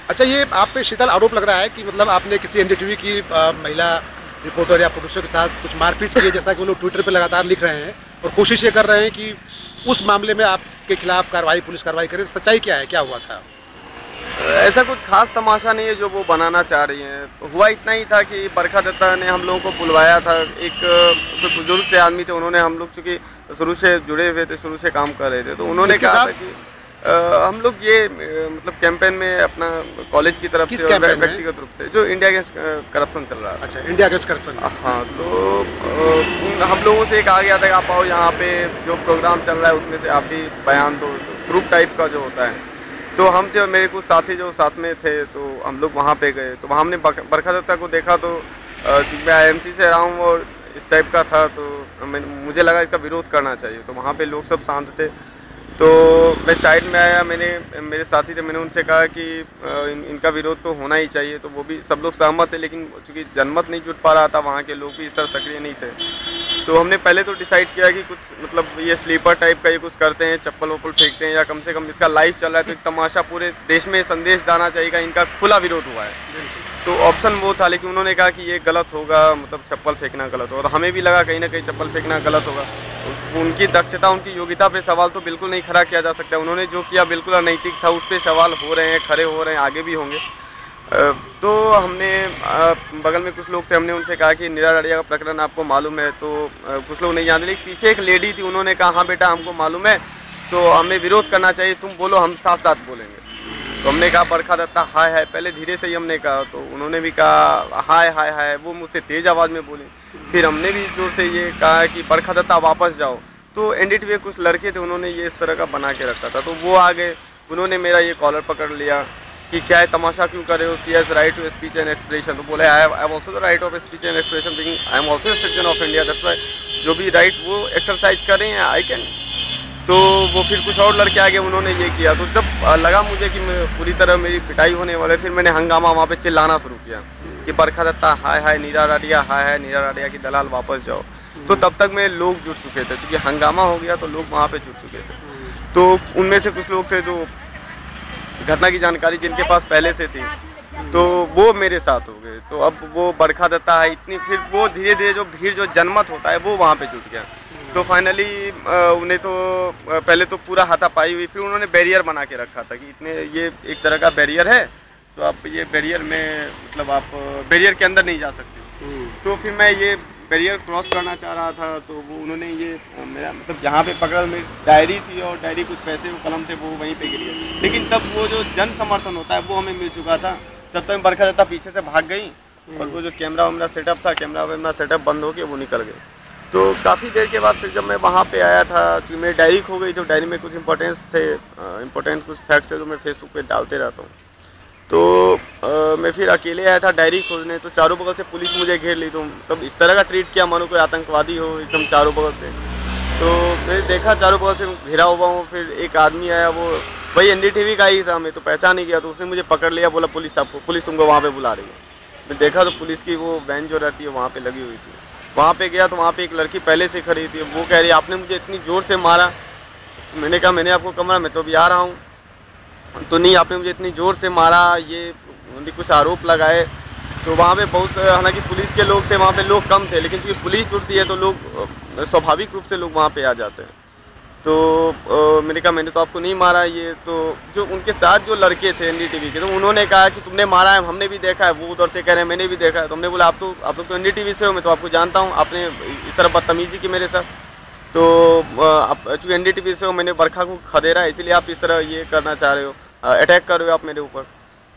अच्छा, ये आप पे शीतल आरोप लग रहा है कि मतलब आपने किसी एनडीटीवी की महिला रिपोर्टर या प्रोड्यूसर के साथ कुछ मारपीट की है, जैसा कि वो लोग ट्विटर पे लगातार लिख रहे हैं और कोशिश ये कर रहे हैं कि उस मामले में आपके खिलाफ कार्रवाई, पुलिस कार्रवाई करे। सच्चाई क्या है, क्या हुआ था? ऐसा कुछ खास तमाशा नहीं है जो वो बनाना चाह रही हैं। हुआ इतना ही था कि बरखा दत्ता ने हम लोगों को बुलवाया था। एक कोई बुजुर्ग से आदमी थे, उन्होंने, हम लोग चूँकि शुरू से जुड़े हुए थे, शुरू से काम कर रहे थे, तो उन्होंने कहा था कि हम लोग ये मतलब कैंपेन में अपना कॉलेज की तरफ से और व्यक्तिगत रूप से जो इंडिया अगेंस्ट करप्शन चल रहा था। अच्छा, इंडिया अगेंस्ट करप्शन। हाँ, तो हम लोगों से कहा गया था कि आप आओ यहाँ पे, जो प्रोग्राम चल रहा है उसमें से आप भी बयान दो, ग्रुप टाइप का जो होता है। तो हम थे और मेरे कुछ साथी जो साथ में थे, तो हम लोग वहाँ पे गए। तो वहाँ हमने बरखा दत्ता को देखा, तो चूँकि मैं IMC से रहा हूँ और इस टाइप का था, तो मुझे लगा इसका विरोध करना चाहिए। तो वहाँ पे लोग सब शांत थे, तो मैं साइड में आया, मेरे साथी थे, मैंने उनसे कहा कि इनका विरोध तो होना ही चाहिए। तो वो भी सब लोग सहमत थे, लेकिन चूँकि जनमत नहीं जुट पा रहा था, वहाँ के लोग भी इस तरह सक्रिय नहीं थे। तो हमने पहले तो डिसाइड किया कि कुछ मतलब ये स्लीपर टाइप का ये कुछ करते हैं, चप्पल वप्पल फेंकते हैं, या कम से कम इसका लाइव चल रहा है तो एक तमाशा पूरे देश में संदेश जाना चाहिए कि इनका खुला विरोध हुआ है। तो ऑप्शन वो था, लेकिन उन्होंने कहा कि ये गलत होगा, मतलब चप्पल फेंकना गलत होगा। तो हमें भी लगा कहीं ना कहीं चप्पल फेंकना गलत होगा। उनकी दक्षता, उनकी योग्यता पे सवाल तो बिल्कुल नहीं खड़ा किया जा सकता। उन्होंने जो किया बिल्कुल अनैतिक था, उस पर सवाल हो रहे हैं, खड़े हो रहे हैं, आगे भी होंगे। तो हमने बगल में कुछ लोग थे, हमने उनसे कहा कि नीरा राडिया का प्रकरण आपको मालूम है? तो कुछ लोग नहीं जानते, लेकिन पीछे एक लेडी थी, उन्होंने कहा हाँ बेटा हमको मालूम है, तो हमें विरोध करना चाहिए, तुम बोलो, हम साथ साथ बोलेंगे। तो हमने कहा बरखा दत्ता हाय हाय, पहले धीरे से ही हमने कहा, तो उन्होंने भी कहा हाय हाय हाय, वो मुझसे तेज़ आवाज़ में बोली। फिर हमने भी जोर से ये कहा कि बरखा दत्ता वापस जाओ। तो एनडीटीवी के कुछ लड़के थे, उन्होंने ये इस तरह का बना के रखा था, तो वो आ गए, उन्होंने मेरा ये कॉलर पकड़ लिया कि क्या है, तमाशा क्यों कर रहे हो, she has right to speech and expression. तो बोले I have also the right of speech and expression, because I am also a citizen of India, that's why जो भी राइट वो एक्सरसाइज कर रहे हैं, आई कैन। तो वो फिर कुछ और लड़के आगे, उन्होंने ये किया। तो जब लगा मुझे कि मैं पूरी तरह मेरी पिटाई होने वाले, फिर मैंने हंगामा वहाँ पे चिल्लाना शुरू किया कि बरखा दत्ता हाय हाय, नीरा राडिया हाय हाय, नीरा राडिया की दलाल वापस जाओ। तो तब तक में लोग जुट चुके थे, क्योंकि हंगामा हो गया तो लोग वहाँ पे जुट चुके थे। तो उनमें से कुछ लोग थे जो घटना की जानकारी जिनके पास पहले से थी, तो वो मेरे साथ हो गए। तो अब वो बरखा दत्ता है इतनी, फिर वो धीरे धीरे जो भीड़, जो जनमत होता है, वो वहाँ पे जुट गया। तो फाइनली उन्हें तो पहले तो पूरा हाथापाई हुई, फिर उन्होंने बैरियर बना के रखा था कि इतने, ये एक तरह का बैरियर है, तो आप ये बैरियर में, मतलब आप बैरियर के अंदर नहीं जा सकते। तो फिर मैं ये बैरियर क्रॉस करना चाह रहा था, तो वो उन्होंने ये मेरा मतलब यहाँ पे पकड़ा, मेरी डायरी थी और डायरी, कुछ पैसे, कलम थे, वो वहीं पे गिर गए। लेकिन तब वो जो जन समर्थन होता है वो हमें मिल चुका था। तब तक बरखा दत्ता पीछे से भाग गई और वो जो कैमरा वैमरा सेटअप था, कैमरा वैमरा सेटअप बंद हो के वो निकल गए। तो काफ़ी देर के बाद फिर जब मैं वहाँ पे आया था, क्योंकि मेरी डायरी खो गई, तो डायरी में कुछ इंपॉर्टेंस थे, इंपॉर्टेंट कुछ फैक्ट्स है जो मैं फेसबुक पे डालते रहता हूँ। तो मैं फिर अकेले आया था डायरी खोजने, तो चारों बगल से पुलिस मुझे घेर ली। तो तब इस तरह का ट्रीट किया मानो कोई आतंकवादी हो, एकदम चारों बगल से। तो मैंने देखा चारों बगल से घिरा हुआ हूँ। फिर एक आदमी आया, वो वही एनडीटीवी का ही था, मैं तो पहचान ही गया। तो उसने मुझे पकड़ लिया, बोला पुलिस आपको, पुलिस तुमको वहाँ पे बुला रही है। मैं देखा तो पुलिस की वो वैन जो रहती है वहाँ पे लगी हुई थी। वहाँ पे गया तो वहाँ पे एक लड़की पहले से खड़ी थी, वो कह रही आपने मुझे इतनी ज़ोर से मारा। मैंने कहा मैंने आपको कमरा, मैं तो अभी आ रहा हूँ। तो नहीं, आपने मुझे इतनी ज़ोर से मारा, ये कुछ आरोप लगाए। तो वहाँ पे बहुत, हालांकि पुलिस के लोग थे, वहाँ पे लोग कम थे, लेकिन क्योंकि पुलिस जुटती है तो लोग स्वाभाविक रूप से लोग वहाँ पे आ जाते हैं। तो मैंने कहा मैंने तो आपको नहीं मारा। ये तो जो उनके साथ जो लड़के थे एनडीटीवी के, तो उन्होंने कहा कि तुमने मारा है, हमने भी देखा है। वो उधर से कह रहे हैं मैंने भी देखा है। तो हमने बोला आप लोग तो एनडीटीवी से हो, मैं तो आपको जानता हूँ, आपने इस तरह बदतमीजी की मेरे साथ। तो आप चूँकि एनडीटीवी से हो, मैंने बरखा को खदेड़ा है, इसलिए आप इस तरह ये करना चाह रहे हो, अटैक कर रहे हो आप मेरे ऊपर।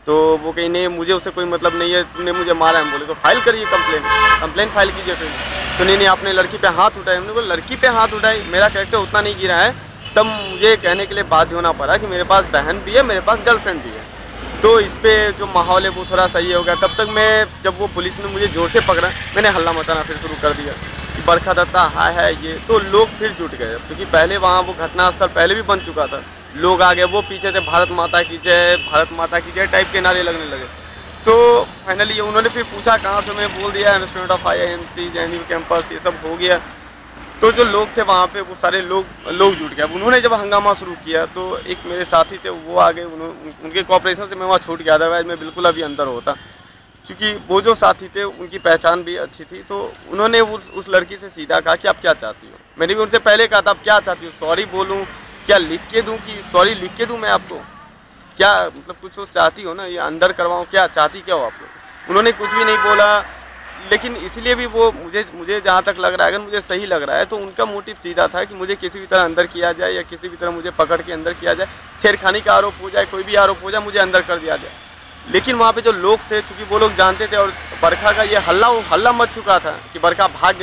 तो वो कहीं नहीं, मुझे उससे कोई मतलब नहीं है, तुमने मुझे मारा है। हम बोले तो फाइल करिए कंप्लेंट फाइल कीजिए फिर। तो नहीं, आपने लड़की पे हाथ उठाए। हमने बोला लड़की पे हाथ उठाए, मेरा कैरेक्टर उतना नहीं गिरा है। तब मुझे कहने के लिए बाध्य होना पड़ा कि मेरे पास बहन भी है, मेरे पास गर्लफ्रेंड भी है। तो इस पर जो माहौल है वो थोड़ा सही हो गया। तब तक मैं, जब वो पुलिस ने मुझे जोर से पकड़ा, मैंने हल्ला मचाना फिर शुरू कर दिया कि बरखा दत्ता हाय है ये। तो लोग फिर जुट गए, क्योंकि पहले वहाँ वो घटनास्थल पहले भी बन चुका था। लोग आ गए, वो पीछे से भारत माता की जय, भारत माता की जय टाइप के नारे लगने लगे। तो फाइनली उन्होंने फिर पूछा कहाँ से, मैं बोल दिया institute of IIMC JNU campus, ये सब हो गया। तो जो लोग थे वहाँ पे वो सारे लोग जुट गए। उन्होंने जब हंगामा शुरू किया तो एक मेरे साथी थे वो आ गए, उनके कोऑपरेशन से मैं वहाँ छूट गया, अदरवाइज मैं बिल्कुल अभी अंदर होता, क्योंकि वो जो साथी थे उनकी पहचान भी अच्छी थी। तो उन्होंने उस लड़की से सीधा कहा कि आप क्या चाहती हो। मैंने भी उनसे पहले कहा था आप क्या चाहती हो, सॉरी बोलूँ, क्या लिख के दूँ, कि सॉरी लिख के दूँ मैं आपको, क्या मतलब कुछ तो चाहती हो ना, ये अंदर करवाऊँ, क्या चाहती क्या हो आप लोग। उन्होंने कुछ भी नहीं बोला, लेकिन इसलिए भी वो मुझे जहाँ तक लग रहा है, अगर मुझे सही लग रहा है तो उनका मोटिव सीधा था कि मुझे किसी भी तरह अंदर किया जाए या किसी भी तरह मुझे पकड़ के अंदर किया जाए, छेड़खानी का आरोप हो जाए, कोई भी आरोप हो जाए, मुझे अंदर कर दिया जाए। लेकिन वहाँ पे जो लोग थे, चूँकि वो लोग जानते थे और बरखा का ये हल्ला मच चुका था कि बरखा भाग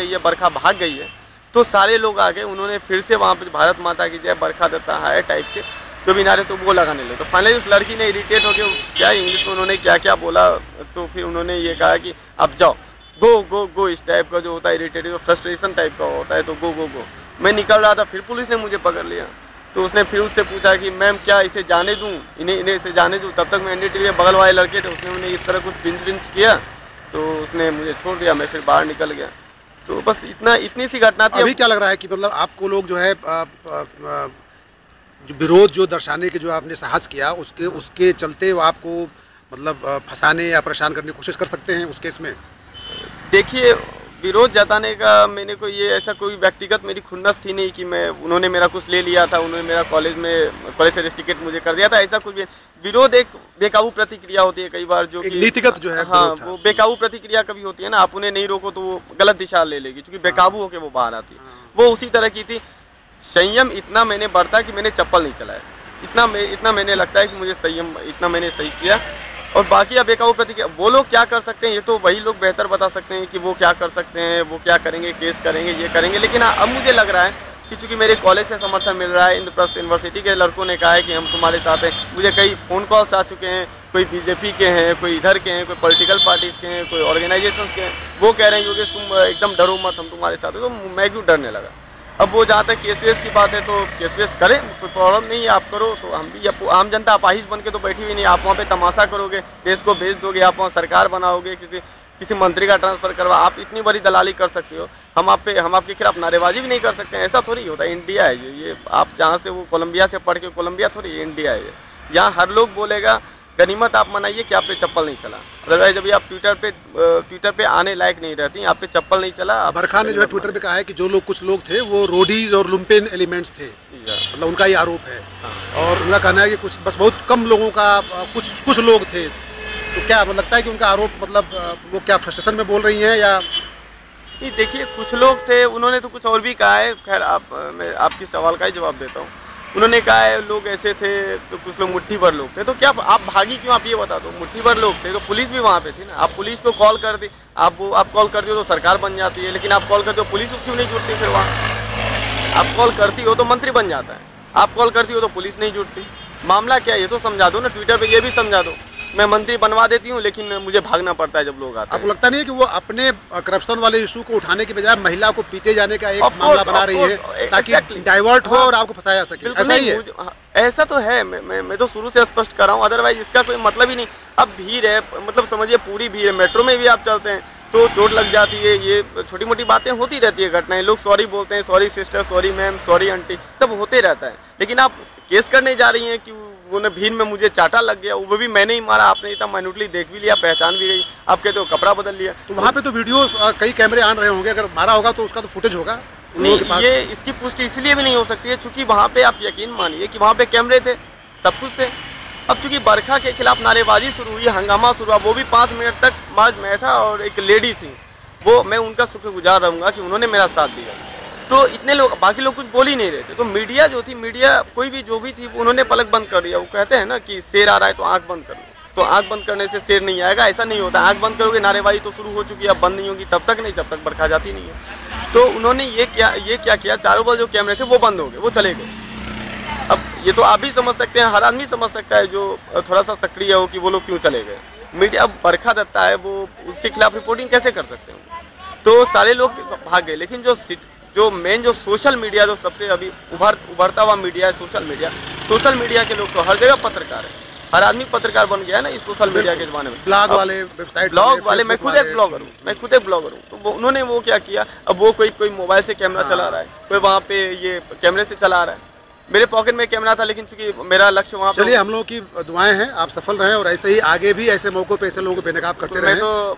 गई है, तो सारे लोग आ गए। उन्होंने फिर से वहाँ पे भारत माता की जय, बरखा दत्ता है टाइप के जो भी नारे तो वो लगाने लगे। तो फाइनली उस लड़की ने इरिटेट होकर क्या इंग्लिश में उन्होंने क्या क्या बोला, तो फिर उन्होंने ये कहा कि अब जाओ, गो, इस टाइप का जो होता है इरिटेटिव फ्रस्ट्रेशन टाइप का होता है, तो गो। मैं निकल रहा था, फिर पुलिस ने मुझे पकड़ लिया। तो उसने फिर उससे पूछा कि मैम क्या इसे जाने दूँ, इन्हें इसे जाने दूँ। तब तक मैं एनडीटीवी के बगल वाले लड़के थे, उसने उन्हें इस तरह कुछ पिंच किया, तो उसने मुझे छोड़ दिया, मैं फिर बाहर निकल गया। तो बस इतनी सी घटना थी। अभी क्या लग रहा है कि मतलब आपको लोग जो है जो विरोध जो दर्शाने के जो आपने साहस किया, उसके चलते वो आपको मतलब फंसाने या परेशान करने की कोशिश कर सकते हैं उस केस में? देखिए, विरोध जताने का मैंने कोई ये ऐसा कोई व्यक्तिगत मेरी खुन्नस थी नहीं कि उन्होंने मेरा कुछ ले लिया था, उन्होंने मेरा कॉलेज से रेस्ट्रिकेट मुझे कर दिया था, ऐसा कुछ भी। विरोध एक बेकाबू प्रतिक्रिया होती है कई बार, जो कि नीतिगत जो है, हाँ, वो बेकाबू प्रतिक्रिया कभी होती है ना, आप उन्हें नहीं रोको तो वो गलत दिशा ले लेगी, क्योंकि बेकाबू होकर वो बाहर आती है। वो उसी तरह की थी। संयम इतना मैंने बरता कि मैंने चप्पल नहीं चलाया, इतना मैंने लगता है कि मुझे संयम इतना मैंने सही किया। और बाकी अब बेकाबू प्रतिक्रिया वो लोग क्या कर सकते हैं, ये तो वही लोग बेहतर बता सकते हैं कि वो क्या कर सकते हैं, वो क्या करेंगे, केस करेंगे, ये करेंगे। लेकिन हाँ, अब मुझे लग रहा है कि चूँकि मेरे कॉलेज से समर्थन मिल रहा है, इंद्रप्रस्थ यूनिवर्सिटी के लड़कों ने कहा है कि हम तुम्हारे साथ हैं। मुझे कई फ़ोन कॉल्स आ चुके हैं, कोई बीजेपी के हैं, कोई इधर के हैं, कोई पॉलिटिकल पार्टीज़ के हैं, कोई ऑर्गेनाइजेशन के हैं। वो कह रहे हैं कि तुम एकदम डरो मत, हम तुम्हारे साथ हैं। तो मैं क्यों डरने लगा। अब वो जहाँ तक केस वेस की बात है तो केस वेस करें, कोई प्रॉब्लम नहीं है, आप करो। तो हम भी आम जनता अपाहिज बन के तो बैठी हुई नहीं। आप वहाँ पे तमाशा करोगे, देश को भेज दोगे, आप वहाँ सरकार बनाओगे, किसी मंत्री का ट्रांसफ़र करवा, आप इतनी बड़ी दलाली कर सकते हो। हम आपके खिलाफ नारेबाजी भी नहीं कर सकते हैं, ऐसा थोड़ी होता है। इंडिया है ये आप जहाँ से वो कोलंबिया से पढ़ के, कोलंबिया थोड़ी है, इंडिया है ये। यहाँ हर लोग बोलेगा गनीमत आप मनाइए कि आप पे चप्पल नहीं चला, अदरवाइज जब आप ट्विटर पे आने लायक नहीं रहती, आप पे चप्पल नहीं चला। बरखा ने जो है ट्विटर पे कहा है कि जो लोग कुछ लोग थे वो रोडीज और लुम्पेन एलिमेंट्स थे, मतलब उनका ये आरोप है। और उनका कहना है कि कुछ बस बहुत कम लोगों का कुछ लोग थे। तो क्या लगता है कि उनका आरोप मतलब वो क्या फ्रस्ट्रेशन में बोल रही हैं या नहीं? देखिए, कुछ लोग थे, उन्होंने तो कुछ और भी कहा है। खैर मैं आपकी सवाल का ही जवाब देता हूँ। उन्होंने कहा है लोग ऐसे थे, तो कुछ लोग मुट्ठी भर लोग थे। तो क्या आप भागी क्यों, आप ये बता दो। मुट्ठी भर लोग थे तो पुलिस भी वहाँ पे थी ना। आप पुलिस को कॉल कर दी, आप कॉल करती हो तो सरकार बन जाती है, लेकिन आप कॉल करते हो पुलिस क्यों नहीं जुटती फिर वहाँ। आप कॉल करती हो तो मंत्री बन जाता है, आप कॉल करती हो तो पुलिस नहीं जुटती। मामला क्या है ये तो समझा दो ना, ट्विटर पर ये भी समझा दो। मैं मंत्री बनवा देती हूँ लेकिन मुझे भागना पड़ता है जब लोग आते हैं। आपको लगता नहीं है कि वो अपने करप्शन वाले इशू को उठाने के बजाय महिला को पीटे जाने का एक मामला बना रही है ताकि डाइवर्ट हो और आपको फंसाया जा सके? ऐसा ही है, ऐसा तो है। मैं तो शुरू से स्पष्ट कर रहा हूँ, अदरवाइज इसका कोई मतलब ही नहीं। अब भीड़ है, मतलब समझिए पूरी भीड़ है। मेट्रो में भी आप चलते हैं तो चोट लग जाती है, ये छोटी मोटी बातें होती रहती है, घटनाएं। लोग सॉरी बोलते हैं, sorry sister, sorry ma'am, sorry aunty, सब होते रहता है। लेकिन आप केस करने जा रही हैं कि वो भीड़ में मुझे चाटा लग गया, वो भी मैंने ही मारा, आपने इतना माइन्यूटली देख भी लिया, पहचान भी गई, आप कहते हो कपड़ा बदल लिया। तो वहाँ पे तो वीडियो कई कैमरे आन रहे होंगे, अगर मारा होगा तो उसका तो फुटेज होगा। नहीं, ये इसकी पुष्टि इसलिए भी नहीं हो सकती है चूंकि वहाँ पे आप यकीन मानिए कि वहाँ पे कैमरे थे, सब कुछ थे। अब चूंकि बरखा के खिलाफ नारेबाजी शुरू हुई, हंगामा शुरू हुआ, वो भी 5 मिनट तक मैं था और एक लेडी थी, वो मैं उनका शुक्रगुजार रहूँगा कि उन्होंने मेरा साथ दिया। तो इतने लोग, बाकी लोग कुछ बोल ही नहीं रहे थे। तो मीडिया जो थी, मीडिया कोई भी जो भी थी, उन्होंने पलक बंद कर दिया। वो कहते हैं ना कि शेर आ रहा है तो आंख बंद कर लो, तो आंख बंद करने से शेर नहीं आएगा, ऐसा नहीं होता। आंख बंद करोगे, नारेबाजी तो शुरू हो चुकी है, अब बंद नहीं होगी तब तक नहीं, जब तक बरखा जाती नहीं है। तो उन्होंने ये क्या किया, चारों बल जो कैमरे थे वो बंद हो गए, वो चले गए। अब ये तो आप भी समझ सकते हैं, हर आदमी समझ सकता है जो थोड़ा सा सक्रिय हो कि वो लोग क्यों चले गए। मीडिया, अब बरखा दत्ता है, वो उसके खिलाफ रिपोर्टिंग कैसे कर सकते हैं? तो सारे लोग भाग गए। लेकिन जो मेन जो सोशल मीडिया, जो सबसे अभी उभरता हुआ मीडिया है, सोशल मीडिया के लोग तो हर जगह पत्रकार है। हर आदमी पत्रकार बन गया है ना इस सोशल मीडिया के ज़माने में। ब्लॉग वाले, वेबसाइट ब्लॉग वाले, मैं खुद एक ब्लॉगर हूँ, तो उन्होंने वो क्या किया, अब वो कोई मोबाइल से कैमरा चला रहा है, कोई वहाँ पे ये कैमरे से चला रहा है। मेरे पॉकेट में कैमरा था, लेकिन चूंकि मेरा लक्ष्य वहाँ पे। चलिए, हम लोगों की दुआएं हैं आप सफल रहें और ऐसे ही आगे भी ऐसे मौकों पे ऐसे लोगों को बेनकाब करते रहें। मैं तो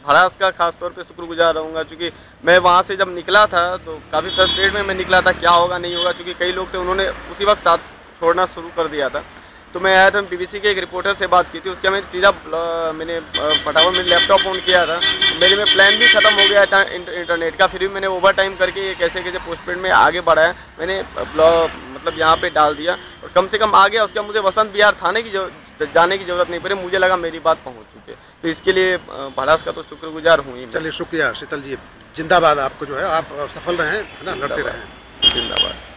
भड़ास का खास तौर पे शुक्रगुजार रहूँगा, क्योंकि मैं वहाँ से जब निकला था तो काफ़ी फ्रस्ट्रेट में मैं निकला था, क्या होगा नहीं होगा, क्योंकि कई लोग थे उन्होंने उसी वक्त साथ छोड़ना शुरू कर दिया था। तो मैं आया था, बीबीसी के एक रिपोर्टर से बात की थी, उसके मैं सीधा मैंने फटाफट मेरे लैपटॉप ऑन किया था, मेरे में प्लान भी ख़त्म हो गया था इंटरनेट का, फिर भी मैंने ओवर टाइम करके ये कैसे पोस्टपेड में आगे बढ़ाया, मैंने मतलब यहाँ पे डाल दिया और कम से कम आ गया। उसका मुझे वसंत विहार थाने की जाने की ज़रूरत नहीं पड़ी, मुझे लगा मेरी बात पहुँच चुकी है, तो इसके लिए भड़ास का तो शुक्रगुजार हूँ ही। चलिए, शुक्रिया शीतल जी, जिंदाबाद। आपको जो है आप सफल रहें, है ना, लड़ते रहें। जिंदाबाद।